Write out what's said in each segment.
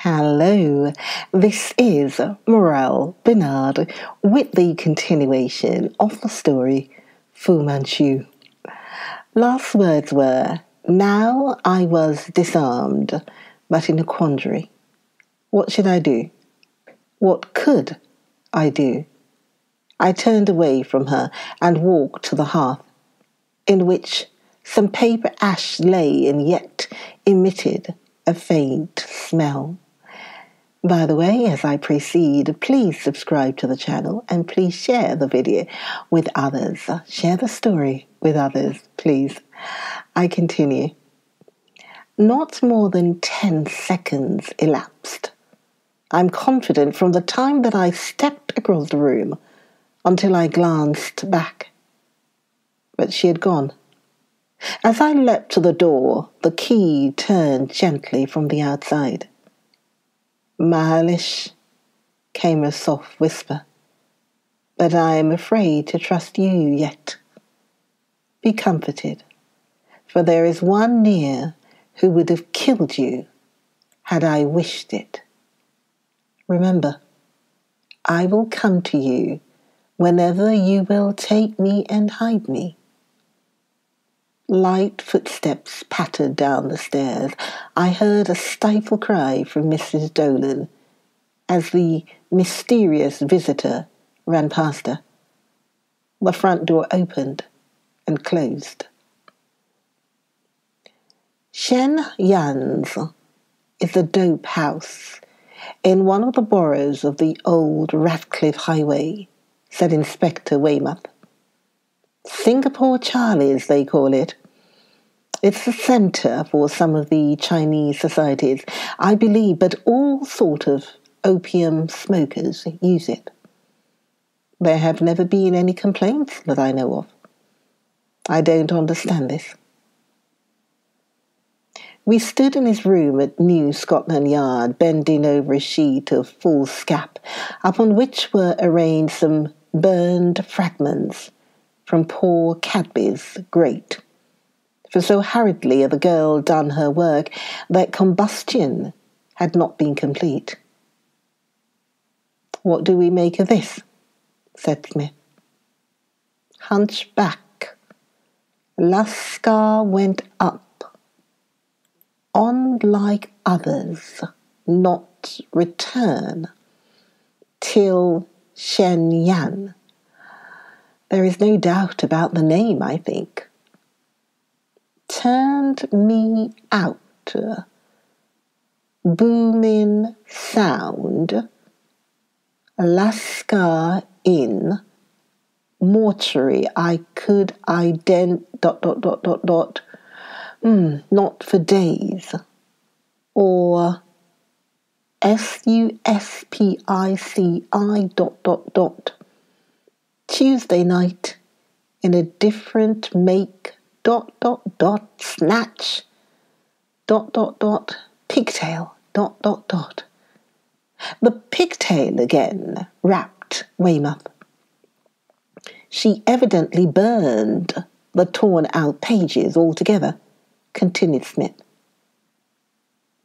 Hello, this is Morel Bernard with the continuation of the story Fu Manchu. Last words were, now I was disarmed, but in a quandary. What should I do? What could I do? I turned away from her and walked to the hearth, in which some paper ash lay and yet emitted a faint smell. By the way, as I proceed, please subscribe to the channel and please share the video with others. Share the story with others, please. I continue. Not more than 10 seconds elapsed. I'm confident from the time that I stepped across the room until I glanced back. But she had gone. As I leapt to the door, the key turned gently from the outside. Mahalish, came a soft whisper, but I am afraid to trust you yet. Be comforted, for there is one near who would have killed you had I wished it. Remember, I will come to you whenever you will take me and hide me. Light footsteps pattered down the stairs. I heard a stifled cry from Mrs. Dolan as the mysterious visitor ran past her. The front door opened and closed. Shen Yan's is a dope house in one of the boroughs of the old Ratcliffe Highway, said Inspector Weymouth. Singapore Charlie's, they call it. It's the centre for some of the Chinese societies, I believe, but all sort of opium smokers use it. There have never been any complaints that I know of. I don't understand this. We stood in his room at New Scotland Yard, bending over a sheet of foolscap, upon which were arranged some burned fragments from poor Cadby's grate. For so hurriedly had the girl done her work that combustion had not been complete. What do we make of this? Said Smith. Hunchback. Lascar went up. On like others, not return, till Shen Yan. There is no doubt about the name, I think. Turned me out. Booming sound. Lascar in. Mortuary. I could not for days. Or SUSPICI ... Tuesday night in a different make ... snatch ... pigtail ... The pigtail again, rapped Weymouth. She evidently burned the torn out pages altogether, continued Smith.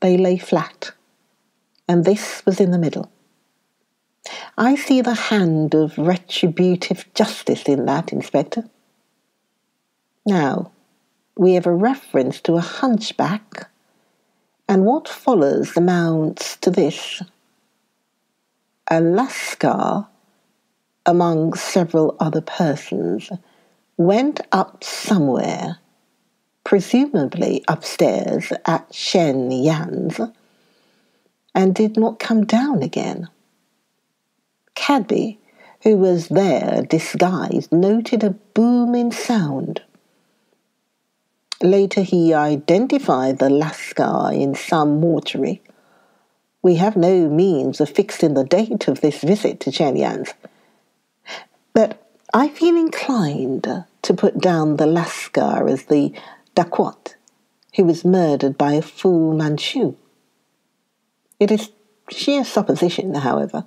They lay flat, and this was in the middle. I see the hand of retributive justice in that, Inspector. Now, we have a reference to a hunchback, and what follows amounts to this. A Lascar, among several other persons, went up somewhere, presumably upstairs at Shen Yan's, and did not come down again. Cadby, who was there disguised, noted a booming sound. Later he identified the Lascar in some mortuary. We have no means of fixing the date of this visit to Chen Yan's, but I feel inclined to put down the Lascar as the dacoit who was murdered by Fu Manchu. It is sheer supposition, however.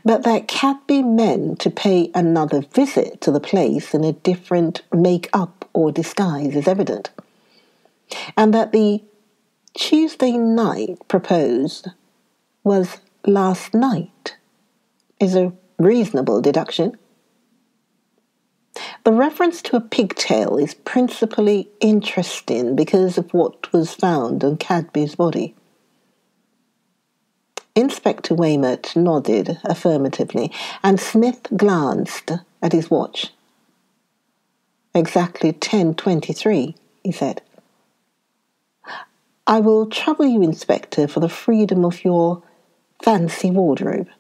But that Cadby meant to pay another visit to the place in a different make-up or disguise is evident, and that the Tuesday night proposed was last night is a reasonable deduction. The reference to a pigtail is principally interesting because of what was found on Cadby's body. Inspector Weymouth nodded affirmatively, and Smith glanced at his watch. Exactly 10:23, he said. I will trouble you, Inspector, for the freedom of your fancy wardrobe.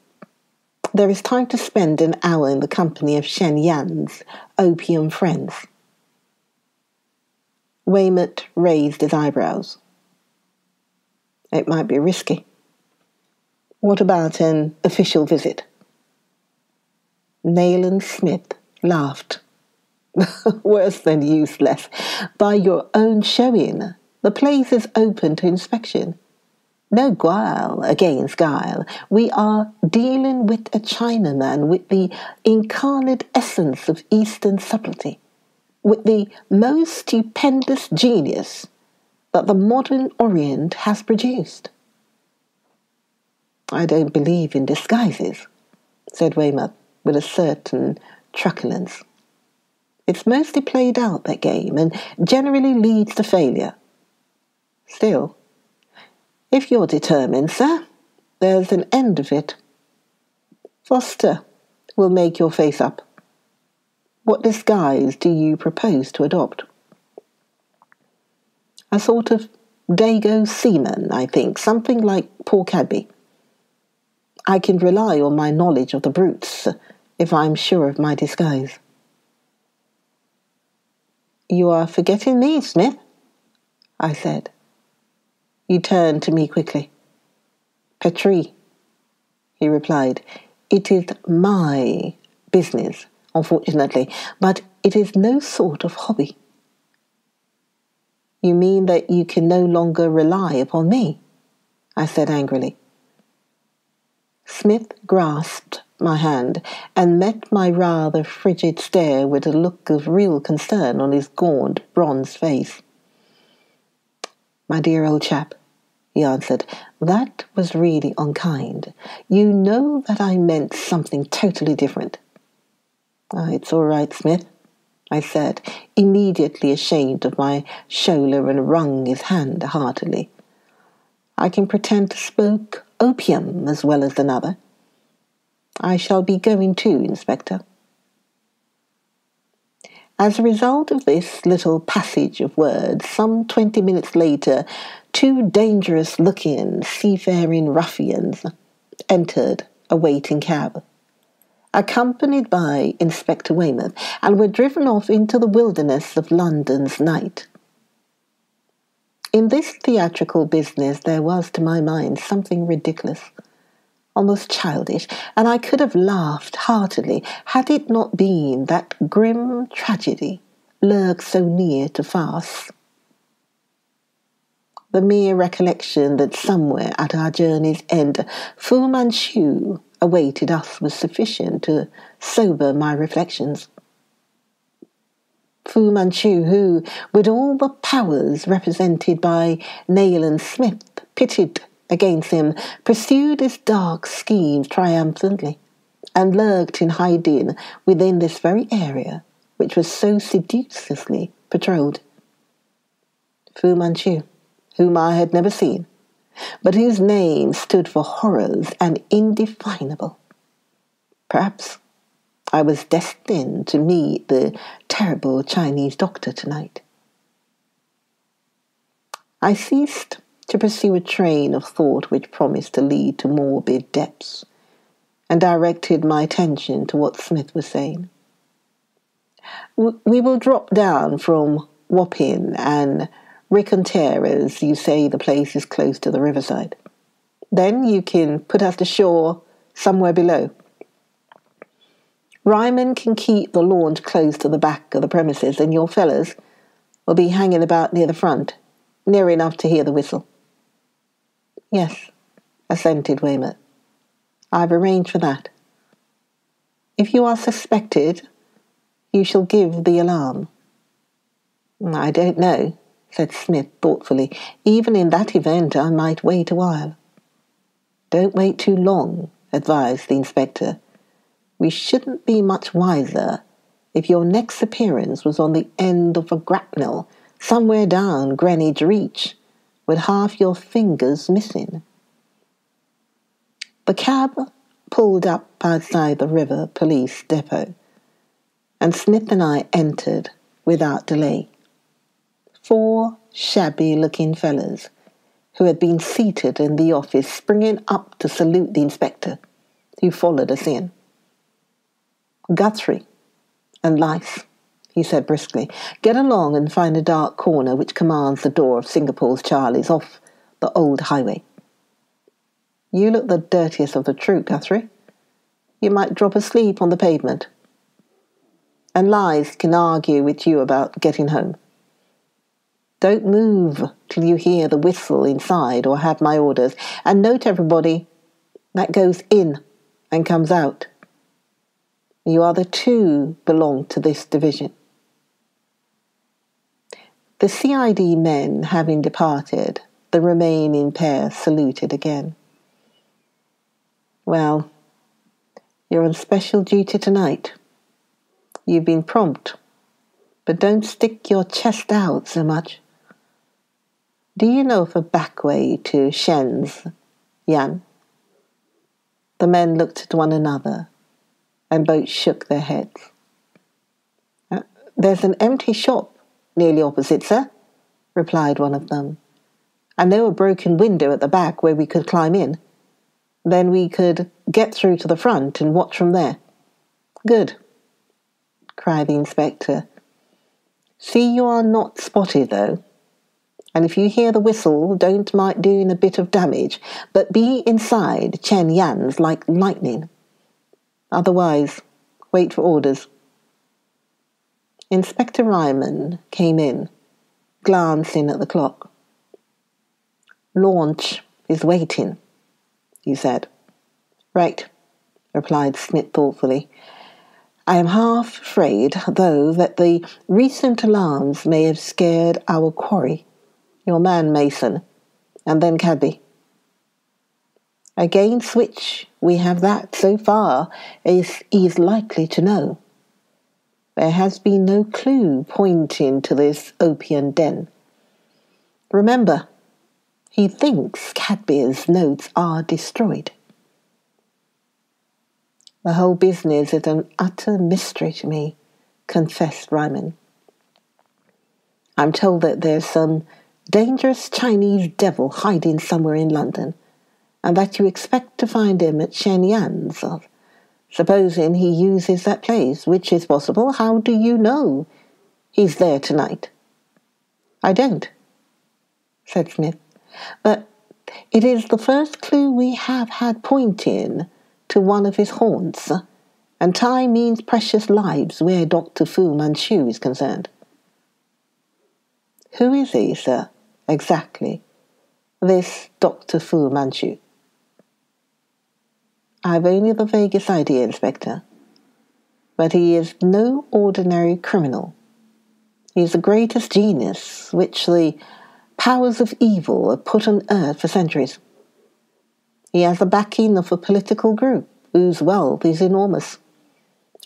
There is time to spend an hour in the company of Shen Yan's opium friends. Weymouth raised his eyebrows. It might be risky. What about an official visit? Nayland Smith laughed. Worse than useless. By your own showing, the place is open to inspection. No guile against guile. We are dealing with a Chinaman with the incarnate essence of Eastern subtlety, with the most stupendous genius that the modern Orient has produced. I don't believe in disguises, said Weymouth with a certain truculence. It's mostly played out, that game, and generally leads to failure. Still, if you're determined, sir, there's an end of it. Foster will make your face up. What disguise do you propose to adopt? A sort of Dago seaman, I think, something like poor Cadby. I can rely on my knowledge of the brutes if I'm sure of my disguise. You are forgetting me, Smith, I said. He turned to me quickly. Petrie, he replied, it is my business, unfortunately, but it is no sort of hobby. You mean that you can no longer rely upon me? I said angrily. Smith grasped my hand and met my rather frigid stare with a look of real concern on his gaunt, bronzed face. My dear old chap, he answered, that was really unkind. You know that I meant something totally different. It's all right, Smith, I said, immediately ashamed of my shoulder, and wrung his hand heartily. I can pretend to smoke opium as well as another. I shall be going too, Inspector. As a result of this little passage of words, some 20 minutes later, two dangerous-looking seafaring ruffians entered a waiting cab, accompanied by Inspector Weymouth, and were driven off into the wilderness of London's night. In this theatrical business there was, to my mind, something ridiculous, almost childish, and I could have laughed heartily had it not been that grim tragedy lurked so near to farce. The mere recollection that somewhere at our journey's end Fu Manchu awaited us was sufficient to sober my reflections. Fu Manchu, who, with all the powers represented by Nayland Smith pitted against him, pursued his dark schemes triumphantly, and lurked in hiding within this very area which was so sedulously patrolled. Fu Manchu, whom I had never seen, but whose name stood for horrors and indefinable. Perhaps I was destined to meet the terrible Chinese doctor tonight. I ceased to pursue a train of thought which promised to lead to morbid depths, and directed my attention to what Smith was saying. We will drop down from Wapping and Ricontere, as you say the place is close to the riverside. Then you can put us to shore somewhere below. Ryman can keep the launch close to the back of the premises, and your fellows will be hanging about near the front, near enough to hear the whistle. Yes, assented Weymouth. I've arranged for that. If you are suspected, you shall give the alarm. I don't know, said Smith thoughtfully. Even in that event, I might wait a while. Don't wait too long, advised the inspector. We shouldn't be much wiser if your next appearance was on the end of a grapnel somewhere down Greenwich Reach, with half your fingers missing. The cab pulled up outside the river police depot, and Smith and I entered without delay. 4 shabby-looking fellows who had been seated in the office springing up to salute the inspector, who followed us in. Guthrie and Lice, he said briskly, get along and find a dark corner which commands the door of Singapore's Charlie's off the old highway. You look the dirtiest of the troop, Guthrie. You might drop asleep on the pavement. And Lice can argue with you about getting home. Don't move till you hear the whistle inside or have my orders. And note, everybody, that goes in and comes out. You are the 2 belong to this division. The CID men having departed, the remaining pair saluted again. Well, you're on special duty tonight. You've been prompt, but don't stick your chest out so much. Do you know of a back way to Shen's, Yan? The men looked at one another, and both shook their heads. There's an empty shop nearly opposite, sir, replied one of them. And there were a broken window at the back where we could climb in. Then we could get through to the front and watch from there. Good, cried the inspector. See you are not spotted, though. And if you hear the whistle, don't mind doing a bit of damage, but be inside Chen Yan's like lightning. Otherwise, wait for orders. Inspector Ryman came in, glancing at the clock. Launch is waiting, he said. Right, replied Smith thoughtfully. I am half afraid, though, that the recent alarms may have scared our quarry, your man Mason, and then Cadby. Against which we have that, so far, as he is likely to know. There has been no clue pointing to this opium den. Remember, he thinks Cadby's notes are destroyed. The whole business is an utter mystery to me, confessed Ryman. I'm told that there's some dangerous Chinese devil hiding somewhere in London, and that you expect to find him at Shen Yan's. Supposing he uses that place, which is possible, how do you know he's there tonight? I don't, said Smith, but it is the first clue we have had pointing to one of his haunts, and time means precious lives where Dr. Fu Manchu is concerned. Who is he, sir, exactly, this Dr. Fu Manchu? I've only the vaguest idea, Inspector, but he is no ordinary criminal. He is the greatest genius which the powers of evil have put on earth for centuries. He has the backing of a political group whose wealth is enormous,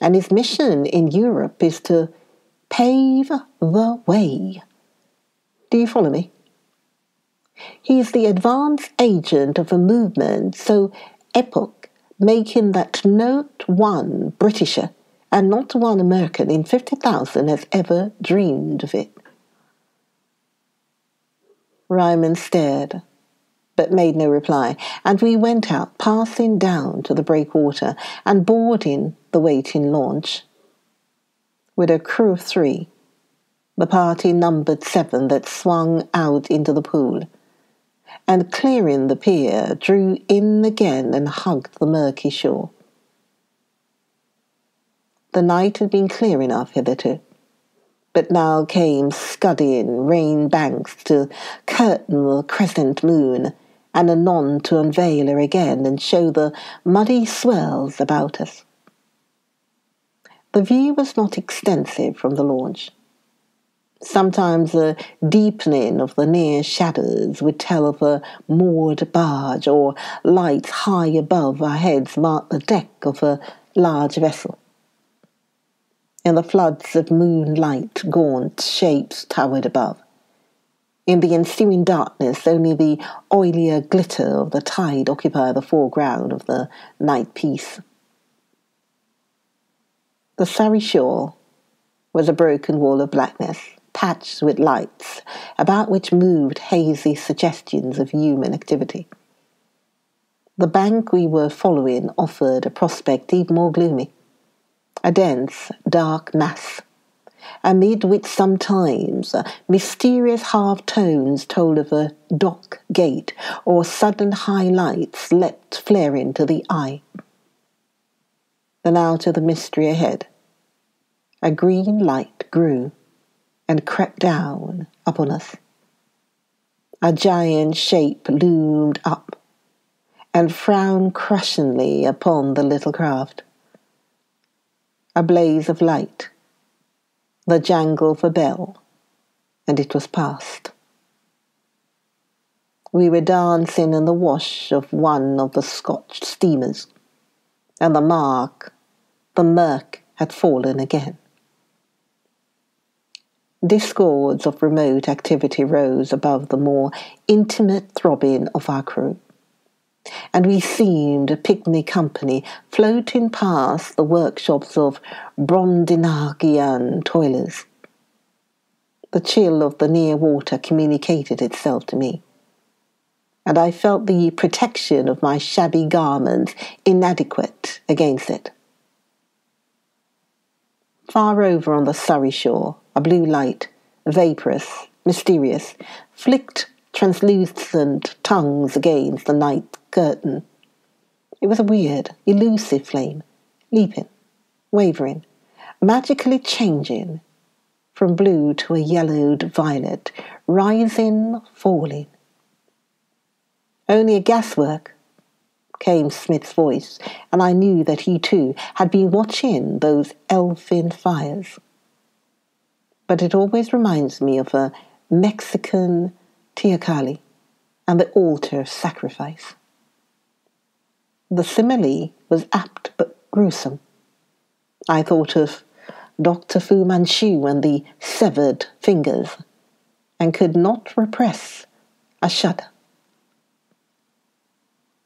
and his mission in Europe is to pave the way. Do you follow me? He is the advance agent of a movement so epoch, making that not one Britisher and not one American in 50,000 has ever dreamed of it. Ryman stared, but made no reply, and we went out, passing down to the breakwater and boarding the waiting launch. With a crew of 3, the party numbered 7 that swung out into the pool, and clearing the pier, drew in again and hugged the murky shore. The night had been clear enough hitherto, but now came scudding rain banks to curtain the crescent moon, and anon to unveil her again and show the muddy swells about us. The view was not extensive from the launch. Sometimes a deepening of the near shadows would tell of a moored barge, or lights high above our heads marked the deck of a large vessel. In the floods of moonlight, gaunt shapes towered above. In the ensuing darkness, only the oilier glitter of the tide occupied the foreground of the night piece. The Surrey shore was a broken wall of blackness, patched with lights, about which moved hazy suggestions of human activity. The bank we were following offered a prospect even more gloomy, a dense, dark mass, amid which sometimes mysterious half-tones told of a dock gate or sudden high lights leapt flaring to the eye. Then out of the mystery ahead, a green light grew and crept down upon us. A giant shape loomed up and frowned crushingly upon the little craft. A blaze of light, the jangle of a bell, and it was past. We were dancing in the wash of one of the Scotch steamers, and the murk had fallen again. Discords of remote activity rose above the more intimate throbbing of our crew, and we seemed a picnic company floating past the workshops of Brondinagian toilers. The chill of the near water communicated itself to me, and I felt the protection of my shabby garments inadequate against it. Far over on the Surrey shore, a blue light, vaporous, mysterious, flicked translucent tongues against the night curtain. It was a weird, elusive flame, leaping, wavering, magically changing from blue to a yellowed violet, rising, falling. Only a gaswork, came Smith's voice, and I knew that he too had been watching those elfin fires. But it always reminds me of a Mexican teocalli and the altar of sacrifice. The simile was apt but gruesome. I thought of Dr. Fu Manchu and the severed fingers, and could not repress a shudder.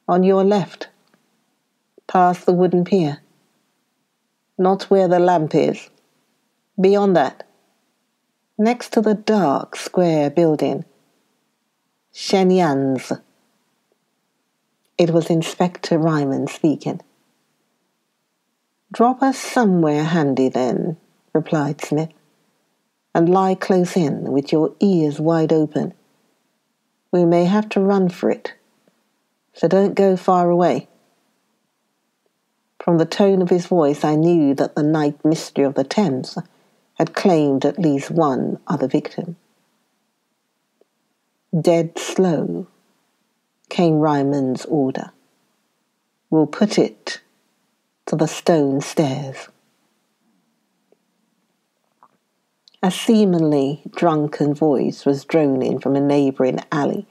On your left, past the wooden pier, not where the lamp is. Beyond that, next to the dark square building, Shenyang's. It was Inspector Ryman speaking. Drop us somewhere handy then, replied Smith, and lie close in with your ears wide open. We may have to run for it, so don't go far away. From the tone of his voice, I knew that the night mystery of the Thames had claimed at least one other victim. Dead slow, came Ryman's order. We'll put it to the stone stairs. A seemingly drunken voice was droning from a neighbouring alley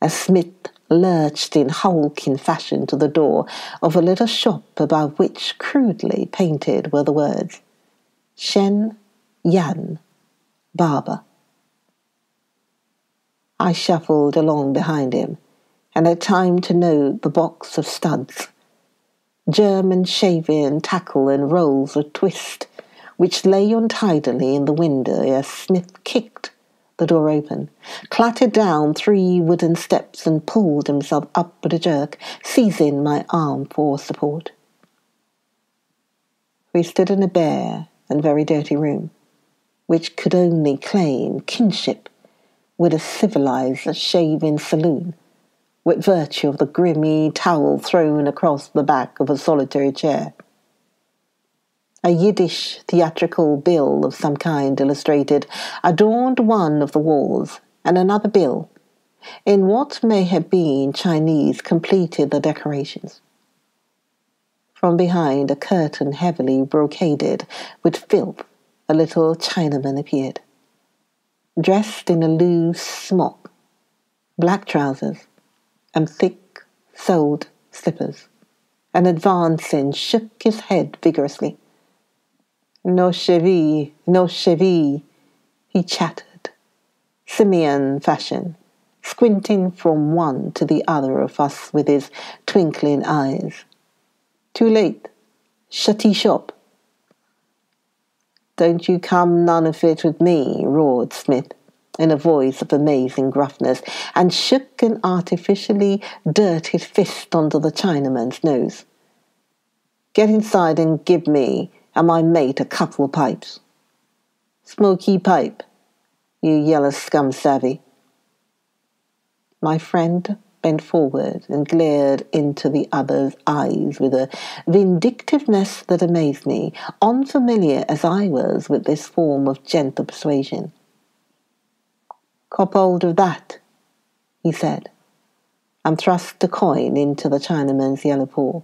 as Smith lurched in hulking fashion to the door of a little shop above which, crudely painted, were the words, Shen Yan, barber. I shuffled along behind him, and had time to note the box of studs, German shaving tackle and rolls of twist, which lay untidily in the window as Smith kicked the door open, clattered down 3 wooden steps and pulled himself up with a jerk, seizing my arm for support. We stood in a bare and very dirty room, which could only claim kinship with a civilized shaving saloon, with virtue of the grimy towel thrown across the back of a solitary chair. A Yiddish theatrical bill of some kind illustrated adorned one of the walls, and another bill, in what may have been Chinese, completed the decorations. From behind a curtain heavily brocaded with filth, a little Chinaman appeared. dressed in a loose smock, black trousers, and thick-soled slippers, and advancing shook his head vigorously. "No chevy, no chevy," he chattered, simian fashion, squinting from one to the other of us with his twinkling eyes. "Too late. Shutty shop." "Don't you come none of it with me," roared Smith, in a voice of amazing gruffness, and shook an artificially dirtied fist onto the Chinaman's nose. "Get inside and give me and my mate a couple of pipes. Smoky pipe, you yellow scum savvy." My friend bent forward and glared into the other's eyes with a vindictiveness that amazed me, unfamiliar as I was with this form of gentle persuasion. "Cop hold of that," he said, and thrust the coin into the Chinaman's yellow paw.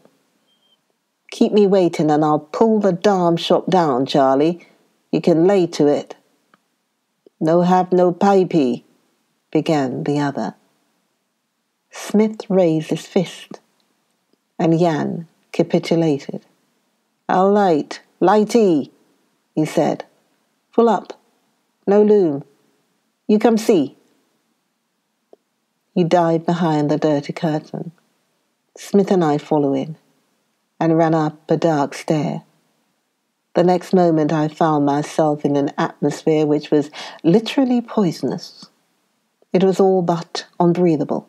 "Keep me waiting and I'll pull the darn shop down, Charlie. You can lay to it." "No have no pipey," began the other. Smith raised his fist, and Jan capitulated. "All light, lighty," he said. "Full up, no loom. You come see." He dived behind the dirty curtain, Smith and I following, and ran up a dark stair. The next moment I found myself in an atmosphere which was literally poisonous. It was all but unbreathable,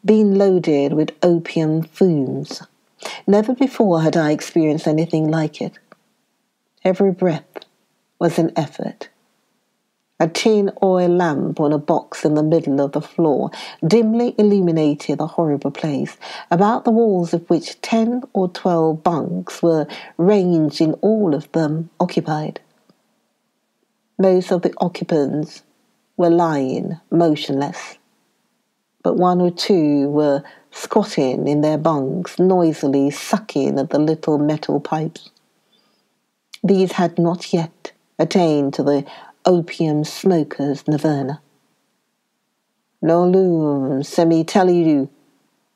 being loaded with opium fumes. Never before had I experienced anything like it. Every breath was an effort. A tin oil lamp on a box in the middle of the floor dimly illuminated the horrible place, about the walls of which 10 or 12 bunks were ranged, in all of them occupied. Most of the occupants were lying motionless, but 1 or 2 were squatting in their bunks, noisily sucking at the little metal pipes. These had not yet attained to the opium smoker's nirvana. "No loom, semi tell you,"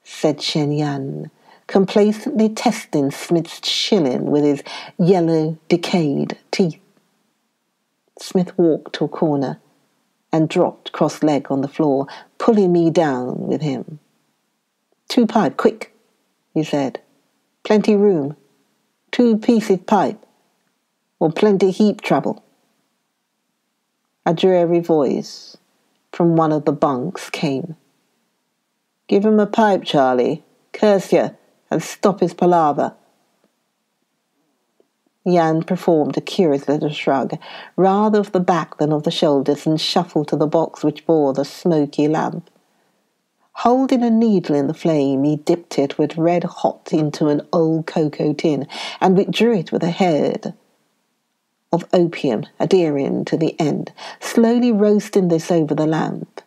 said Shen Yan, complacently testing Smith's shilling with his yellow, decayed teeth. Smith walked to a corner and dropped cross-legged on the floor, pulling me down with him. "2 pipe, quick," he said. "Plenty room. 2 pieces pipe, or plenty heap trouble." A dreary voice from one of the bunks came. "Give him a pipe, Charlie. Curse you, and stop his palaver." Jan performed a curious little shrug, rather of the back than of the shoulders, and shuffled to the box which bore the smoky lamp. Holding a needle in the flame, he dipped it with red hot into an old cocoa tin, and withdrew it with a head of opium adhering to the end, slowly roasting this over the lamp.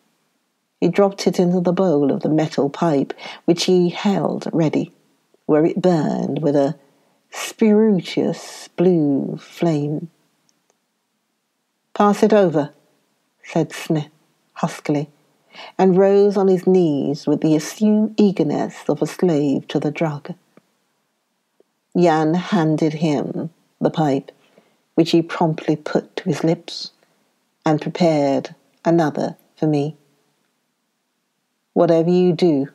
He dropped it into the bowl of the metal pipe, which he held ready, where it burned with a spirituous blue flame. "Pass it over," said Smith huskily, and rose on his knees with the assumed eagerness of a slave to the drug. Jan handed him the pipe, which he promptly put to his lips, and prepared another for me. "Whatever you do,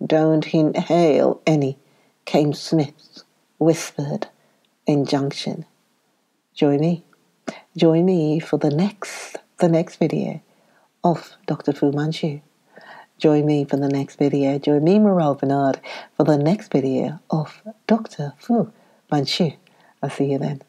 don't inhale any," came Smith's whispered injunction. Join me for the next video of Dr. Fu Manchu. Join me for the next video. Join me, Morel Bernard, for the next video of Dr. Fu Manchu. I'll see you then.